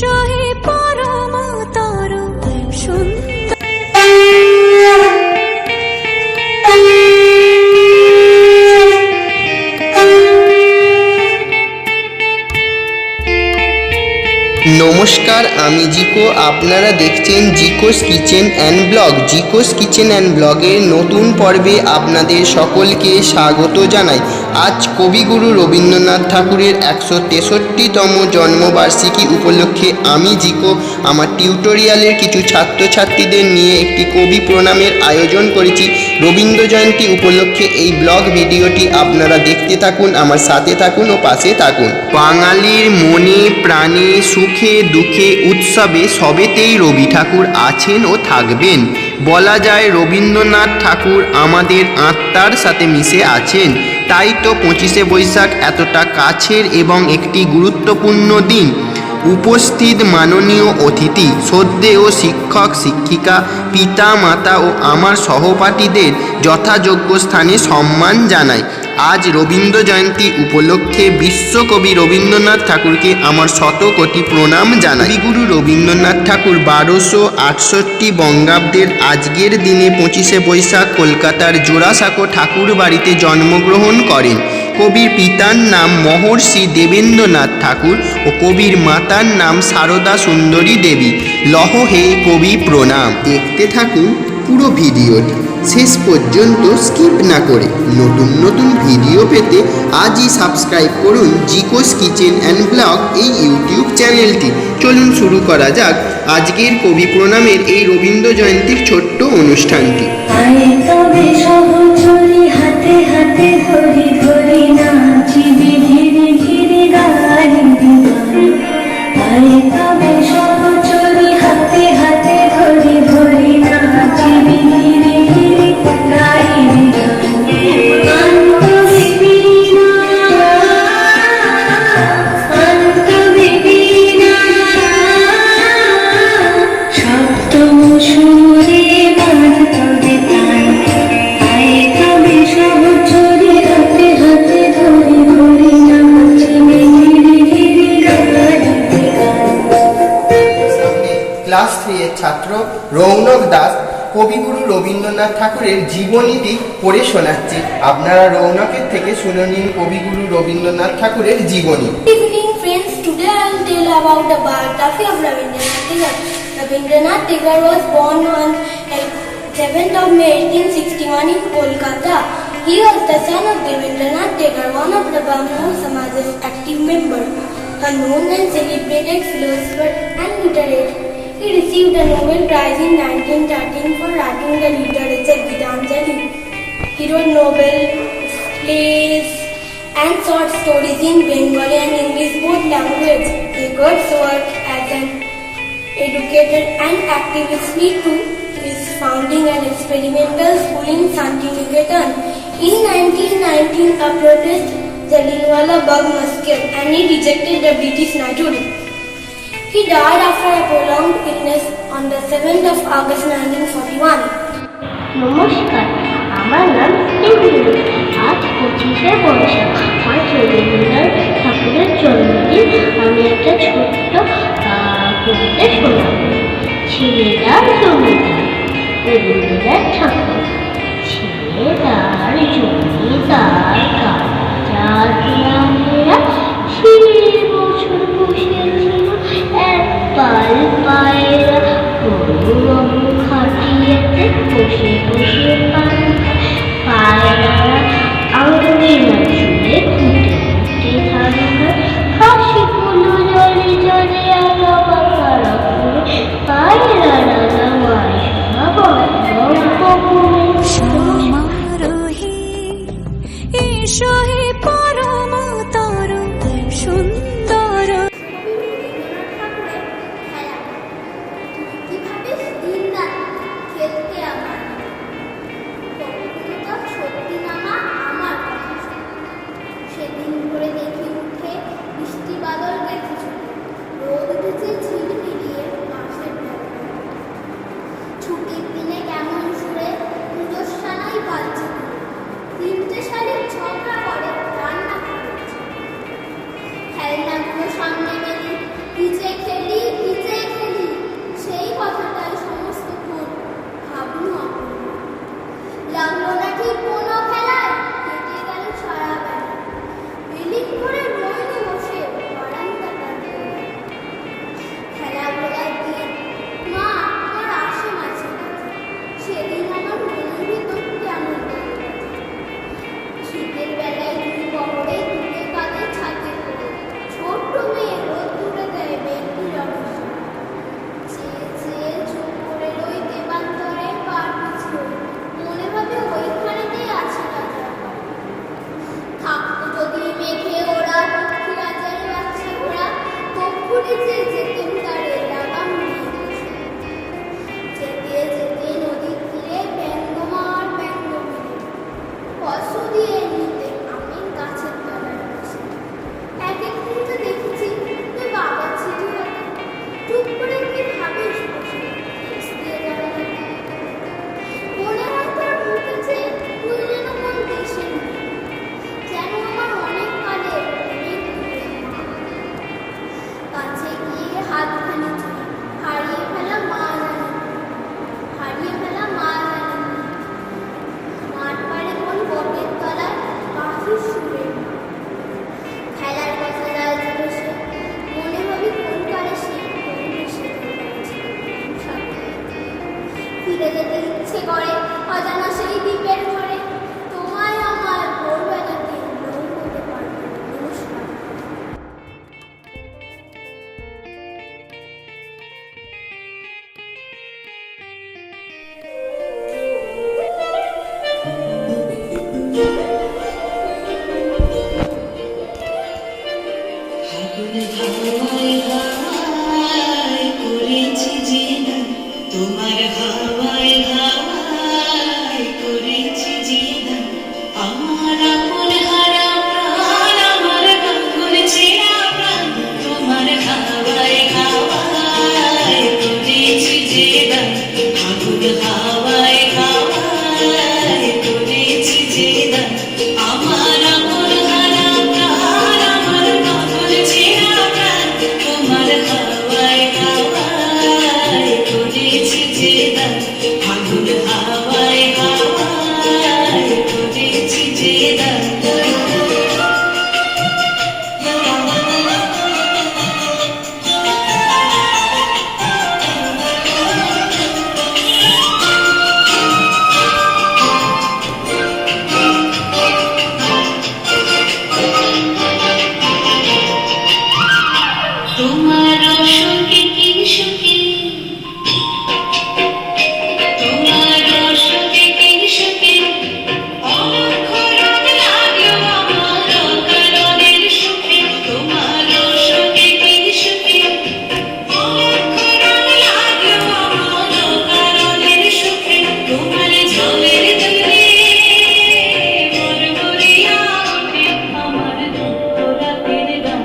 হে পরমতর সুন্দর। নমস্কার, আমি জিকো। আপনারা দেখছেন Jiko's kitchen and blog. Jiko's kitchen and ব্লগের নতুন পর্বে আপনাদের সকলকে স্বাগত জানাই। আজ কবিগুরু রবীন্দ্রনাথ ঠাকুরের 163তম জন্মবার্ষিকী উপলক্ষে আমি জিকো আমার টিউটোরিয়ালের কিছু ছাত্রছাত্রীদের নিয়ে একটি কবি প্রণামের আয়োজন করেছি। রবীন্দ্র জয়ন্তী উপলক্ষে এই ব্লগ ভিডিওটি আপনারা দেখতে থাকুন, আমার সাথে থাকুন ও পাশে থাকুন। বাঙালির মনে প্রাণে সুখে দুঃখে উৎসবে সবেতেই রবি ঠাকুর আছেন ও থাকবেন। বলা যায় রবীন্দ্রনাথ ঠাকুর আমাদের আত্মার সাথে মিশে আছেন। তাই তো 25শে বৈশাখ এতটা কাছের এবং একটি গুরুত্বপূর্ণ দিন। উপস্থিত মাননীয় অতিথি, শ্রদ্ধেয় শিক্ষক শিক্ষিকা, পিতা মাতা ও আমার সহপাঠীদের যথাযোগ্য স্থানে সম্মান জানাই। আজ রবীন্দ্র জয়ন্তী উপলক্ষে বিশ্বকবি রবীন্দ্রনাথ ঠাকুরকে আমার শতকোটি প্রণাম জানাই। কবিগুরু রবীন্দ্রনাথ ঠাকুর 1268 বঙ্গাব্দের আজকের দিনে 25শে বৈশাখ কলকাতার জোড়াসাঁকো ঠাকুর বাড়িতে জন্মগ্রহণ করেন। কবির পিতার নাম মহর্ষি দেবেন্দ্রনাথ ঠাকুর ও কবির মাতার নাম সারদা সুন্দরী দেবী। লহ হে কবি প্রণাম। দেখতে থাকুন পুরো ভিডিওটি শেষ পর্যন্ত স্কিপ না করে। নতুন নতুন ভিডিও পেতে আজই সাবস্ক্রাইব করুন জিকোস কিচেন অ্যান্ড ব্লগ এই ইউটিউব চ্যানেলটি। চলুন শুরু করা যাক আজকের কবি প্রণামের এই রবীন্দ্র জয়ন্তীর ছোট্ট অনুষ্ঠানটি। হাতে হাতে ধরি ধরি নাচিবি ধীরে ধীরে গাইবি আরে তবে সহচরি হাতে হাতে ধরি ধরি নাচিবি ধীরে ধীরে গাইবি সপ্তম সুরে বাজতে প্রাণ আয় তবে সহচরি হাতে হাতে ধরি ধরি নাচিবি ধীরে ধীরে গাইবি ক্লাস 3 এর ছাত্র রৌনক দাস কবিগুরু রবীন্দ্রনাথ ঠাকুরের জীবনীটি পড়ে শোনাচ্ছে। আপনারা রৌনকের থেকে শুনে নিন কবিগুরু রবীন্দ্রনাথ ঠাকুরের জীবনী। Good evening friends, today I will tell about the biography of Rabindranath Tagore. Rabindranath Tagore was born on 7th of May 1861 in Kolkata. He was the son of Rabindranath Tagore, one of the Brahmo Samaj's active members, a known and celebrated philosopher and literate. He received the Nobel Prize in 1913 for writing the literature Gitanjali. He wrote novels, plays, and short stories in Bengali and English both languages. Tagore's work as an educator and activist led to his founding an experimental school in Santiniketan. In 1919, a protest Jallianwala Bagh massacre and he rejected the British knighthood. He died after a prolonged illness on the 7th of August 1941. নমস্কার, আমার নাম ইন্দ্রিল। আজ 25শে বৈশাখ, আজ রবীন্দ্রনাথ ঠাকুরের জন্মদিন। আমি একটা ছোট্ট কবিতা শোনাব। ছেলেদার জমিদার রবীন্দ্রনাথ ঠাকুর। ছেলেদার জমিদার কাজার গ্রামেরা সে বছর বসেছিল এক পাল পায়রা। গরু খাটিয়েতে বসে বসে পায়রারা আঙুলিনা চুলে খুঁটে খুঁটে ধান হাসিগুলো জলে জলে আঁকা বাঁকা করে পায়রারা নামায় সমারোহে এসো হে পরমতর সুন্দর। সেদিন করে দেখি উঠে বৃষ্টি বাদল গেছে ছুটে, রোদ উঠেছে ঝিলমিলিয়ে বাঁশের ঢালে। ছুটির দিনে কেমন সুরে পুজোর সানাই বাজছে, 3টে শালিক ঝগড়া করে রান্না করেছে। খেলনাগুলো সামনে মেলি, নিচে খেলি হাওয়ায় হাওয়ায় করেছি জিনা, তোমার হাওয়ায় হাওয়ায় করেছি জিনা, আমার আপন হারা প্রাণ, আমার কাকুর ছেঁড়া প্রাণ, তোমার হাওয়ায় হাওয়ায় করেছি জিনা, আগুন হাওয়ায় হাওয়ায় করেছি জিনা, আমার আপন হারা প্রাণ, আমার কাকুর ছেঁড়া প্রাণ, তোমার হাওয়ায় হাওয়ায় করেছি জিনা, আগুন হাওয়ায় হাওয়ায় করেছি জিনা। তোমার সুখে কি সুখে, তোমার সুখে কি সুখে, অলক্ষ রোদ লাগলো আমার কারণের সুখে, তোমার সুখে কি সুখে, অলক্ষ রোদ লাগলো আমার কারণের সুখে, তোমার ঝামের দূরে মরমরিয়া ওঠে আমার দুঃখ রাতের গান,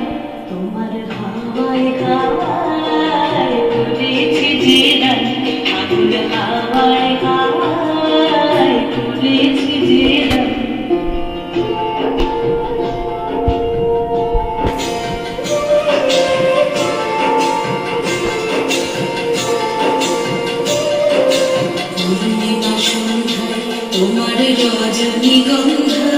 তোমার হাওয়ায় হাওয়ায় করেছি জিনা, আগুন হাওয়ায় হাওয়ায় করেছি জিনা। পূর্ণিমা সন্ধ্যায় তোমার রজনীগন্ধায়,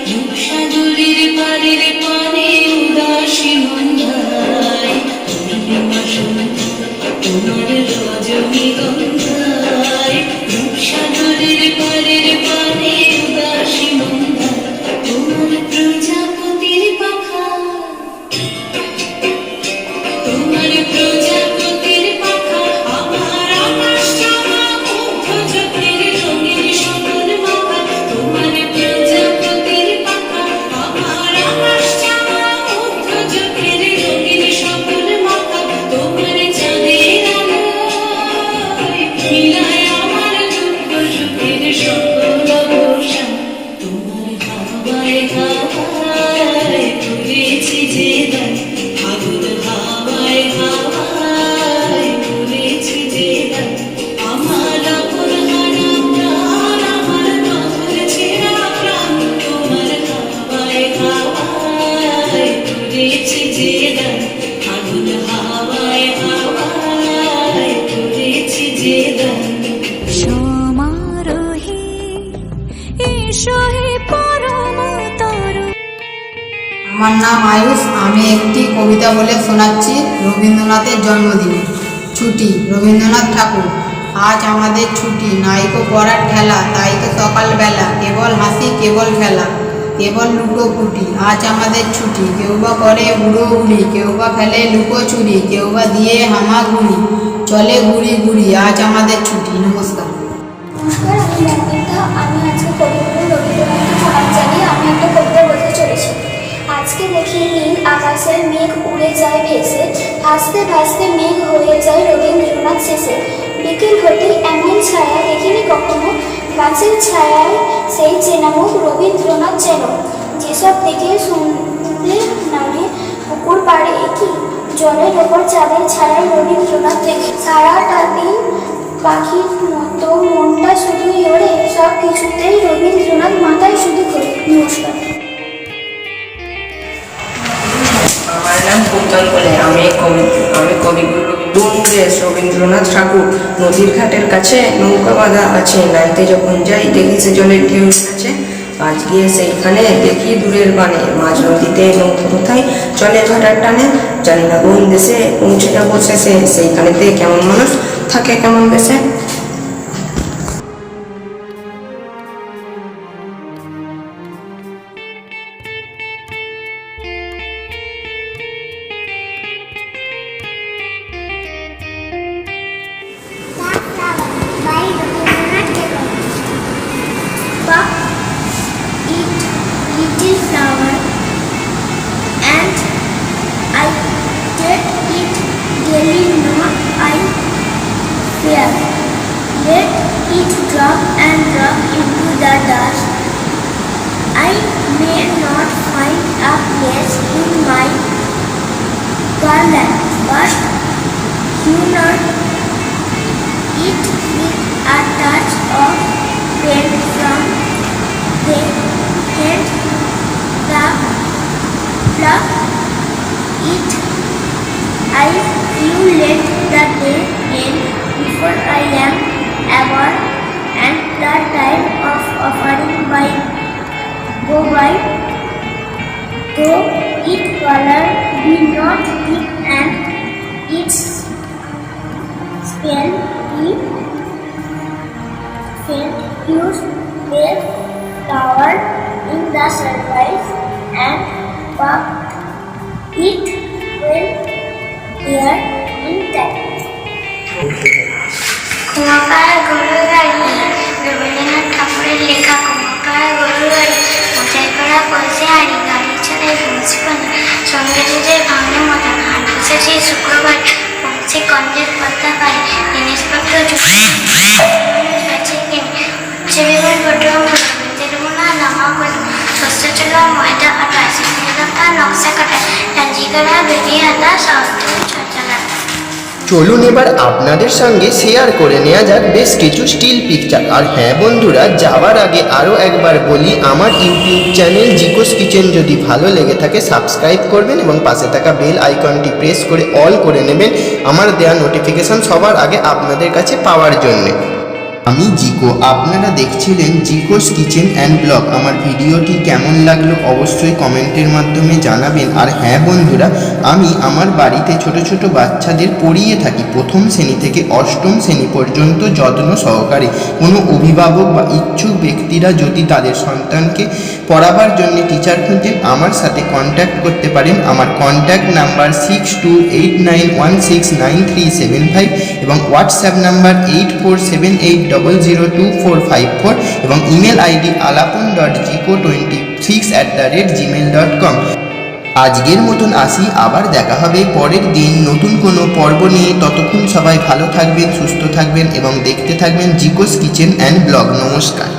রূপসাগরের পারের পানে উদাসী মন্ধায়, পূর্ণিমা সন্ধ্যায় তোমার রজনীগন্ধায়, রূপসাগরের পারের পানে উদাসী মন্ধায়, তোমার প্রজাপতির পাখা, তোমার প্রজাপতির পাখা, আমার আকাশ চাওয়া মুগ্ধ চোখের রঙিন সকল মাখা, তোমার প্রজাপতির পাখা, আমার আকাশ চাওয়া মুগ্ধ চোখের রঙিন সকল মাখা, তোমার চাঁদের আলোয় মিলায় আমার দুঃখ সুখের সকল অবসান, তোমার হাওয়ায় হাওয়ায় করেছি জিনা, আগুন হাওয়ায় হাওয়ায় করেছি জিনা, আমার আপন হারা প্রাণ, আমার কাকুর ছেঁড়া প্রাণ, তোমার হাওয়ায় হাওয়ায় করেছি জিনা, আগুন হাওয়ায় হাওয়ায় করেছি জিনা। সমারোহে এসো হে পরম তরু। আমার নাম আয়ুষ। আমি একটি কবিতা বলে শোনাচ্ছি রবীন্দ্রনাথের জন্মদিনে। ছুটি, রবীন্দ্রনাথ ঠাকুর। আজ আমাদের ছুটি, নাইকো পড়ার ঠেলা, তাই তো সকালবেলা কেবল হাসি কেবল খেলা, কেবল লুকোপুটি। আজ আমাদের ছুটি, কেউ বা করে হুড়োহুড়ি, কেউ বা খেলে লুকোচুরি, কেউ বা দিয়ে হামাগুড়ি, চলে ঘুরি ঘুরি। আজ আমাদের ছুটি। নমস্কার। নমস্কার, আমি মন্দিতা। আমি আজকে কবিগুরু রবীন্দ্রনাথকে প্রণাম জানিয়ে আমি একটা কবিতা বলতে চলেছি। আজকে দেখি নীল আকাশের মেঘ উড়ে যায় ভেসে, ভাসতে ভাসতে মেঘ হয়ে যায় রবীন্দ্রনাথ শেষে। বিকেল হতেই এমন ছায়া দেখিনি কখনো, গাছের ছায়ায় সেই চেনা মুখ রবীন্দ্রনাথ যেন। যেসব দেখে শুনতে নামে পুকুর পাড়ে একি, জলের ওপর চাঁদের ছায়ায় রবীন্দ্রনাথ দেখে। সারাটা দিন পাখির মতো মনটা শুধুই ওড়ে, সব কিছুতেই রবীন্দ্রনাথ মাথায় শুধু ঘোরে। নমস্কার। আমার নাম কুন্তল কোলে। আমি কবিগুরু রবীন্দ্রনাথ ঠাকুর। নদীর ঘাটের কাছে নৌকা বাঁধা আছে, নাইতে যখন যাই দেখি সে জলের ঢেউ আছে। আজ গিয়ে সেইখানে দেখি দূরের বানে, মাঝ নদীতে নৌকা কোথায় চলে ভাটার টানে। জানি না কোন দেশে পৌঁছে যাবো শেষে, সেইখানেতে কেমন মানুষ থাকে কেমন বেশে। it drop and drop into the dust. I may not find a place in my garland, but humor it with a touch of paint from the head, the pluck it. I few let the day end before I am aware, and the time of offering by go by, though it color be not thick and its spell be faint, use their tower in the surprise and puff it well here in time. কুমাকার গরুর গাড়ি রবীন্দ্রনাথ ঠাকুরের লেখা কুমাকার গরুর গাড়ি মোটাই করা কলসে হাড়ি গাড়ি ছাড়াই পৌঁছে পানি সঙ্গে যে ভাঙনে মতন হাট বসেছে শুক্রবার পৌঁছে কন্টের পদ্মা পাই জিনিসপত্র উচ্ছে বেগুন পটল তেলগুনা নামা করে শস্য চলা ময়দা আটা সিদ্ধি লঙ্কা নকশা কাটা ডাঞ্জি করা বেদি আদা সস্ত চলা। চলুন এবার আপনাদের সঙ্গে শেয়ার করে নেওয়া যাক বেশ কিছু স্টিল পিকচার। আর হ্যাঁ বন্ধুরা, যাওয়ার আগে আরও একবার বলি, আমার ইউটিউব চ্যানেল জিকোস কিচেন যদি ভালো লেগে থাকে সাবস্ক্রাইব করবেন এবং পাশে থাকা বেল আইকনটি প্রেস করে অল করে নেবেন আমার দেওয়া নোটিফিকেশান সবার আগে আপনাদের কাছে পাওয়ার জন্যে। আমি জিকো, আপনারা দেখছিলেন জিকোস কিচেন অ্যান্ড ব্লগ। আমার ভিডিওটি কেমন লাগলো অবশ্যই কমেন্টের মাধ্যমে জানাবেন। আর হ্যাঁ বন্ধুরা, আমি আমার বাড়িতে ছোট ছোট বাচ্চাদের পড়িয়ে থাকি প্রথম শ্রেণী থেকে অষ্টম শ্রেণী পর্যন্ত যত্ন সহকারে। কোনো অভিভাবক বা ইচ্ছুক ব্যক্তিরা যদি তাদের সন্তানকে পড়াবার জন্য টিচার খুঁজছেন আমার সাথে কন্ট্যাক্ট করতে পারেন। আমার কন্ট্যাক্ট নাম্বার 6289169375 এবং হোয়াটসঅ্যাপ নাম্বার 8478002454 এবং ইমেল আইডি alapon.jico26@gmail.com। আজকের মতন আসি, আবার দেখা হবে পরের দিন নতুন কোনো পর্ব নিয়ে। ততক্ষণ সবাই ভালো থাকবেন, সুস্থ থাকবেন এবং দেখতে থাকবেন জিকোস কিচেন অ্যান্ড ব্লগ। নমস্কার।